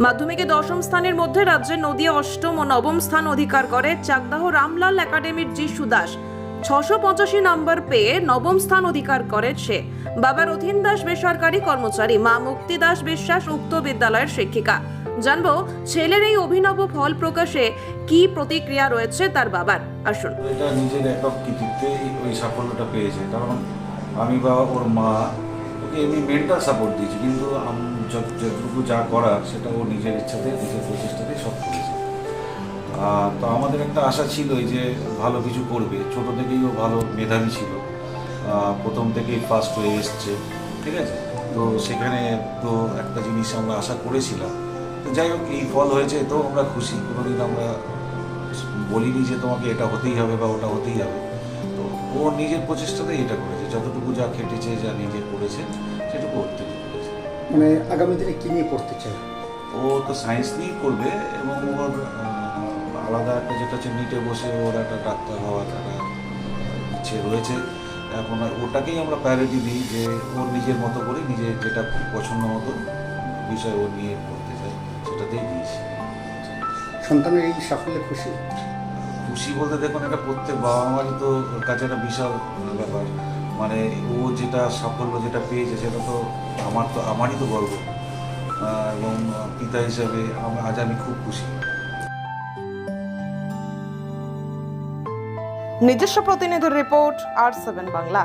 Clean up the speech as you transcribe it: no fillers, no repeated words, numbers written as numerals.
মাধ্যমিকে দশম স্থানের মধ্যে রাজ্যের নদিয়া অষ্টম ও নবম স্থান অধিকার করে চাকদাহ রামলাল একাডেমির যিশু দাস 685 নম্বর পেয়ে নবম স্থান অধিকার করে সে। বাবা রথীন দাস বেসরকারি কর্মচারী, মা মুক্তি দাস বিশ্বাস উক্ত বিদ্যালয়ের শিক্ষিকা। জানবো ছেলের এই অভিনব ফল প্রকাশে কি প্রতিক্রিয়া রয়েছে তার বাবার। আসুন। এটা নিজের একক কৃতিত্বে ওই সাফল্যটা পেয়েছে, কারণ আমি বা ওর মা ওকে এমনি মেন্টাল সাপোর্ট দিয়েছি, কিন্তু যতটুকু যা করার সেটা ও নিজের ইচ্ছাতে নিজের প্রচেষ্টাতে সব করেছে। তো আমাদের একটা আশা ছিল যে ভালো কিছু করবে, ছোট থেকেই ও ভালো মেধাবী ছিল, প্রথম থেকেই ফার্স্ট হয়ে এসছে, ঠিক আছে। তো সেখানে তো একটা জিনিস আমরা আশা করেছিলাম, তো যাই হোক এই ফল হয়েছে, তো আমরা খুশি। কোনোদিন আমরা বলিনি যে তোমাকে এটা হতেই হবে বা ওটা হতেই হবে। তো ও নিজের প্রচেষ্টাতেই এটা করেছে, যতটুকু যা খেটেছে, যা নিজে করেছে সেটুকু করতে করেছে। মানে আগামী দিনে কী নিয়ে পড়তে চায়? ও তো সায়েন্স নিয়েই করবে, এবং ওর আলাদা একটা যেটা হচ্ছে নিটে বসে ওর একটা ডাক্তার হওয়ার একটা ইচ্ছে রয়েছে। এখন ওটাকেই আমরা প্রায়োরিটি দিই, যে ওর নিজের মতো করে নিজের যেটা পছন্দ মতো বিষয় ও নিয়ে পড়তে চায় সেটাতেই দিয়েছি। সন্তানের এই সাফল্যে খুশি? খুশি বলতে দেখুন, এটা প্রত্যেক বাবা মারই তো কাছে একটা বিশাল ব্যাপার। মানে ও যেটা সাফল্য যেটা পেয়েছে সেটা তো আমারই তো গর্ব, এবং পিতা হিসাবে আজ আমি খুব খুশি। নিজস্ব প্রতিনিধির রিপোর্ট, আর7 বাংলা।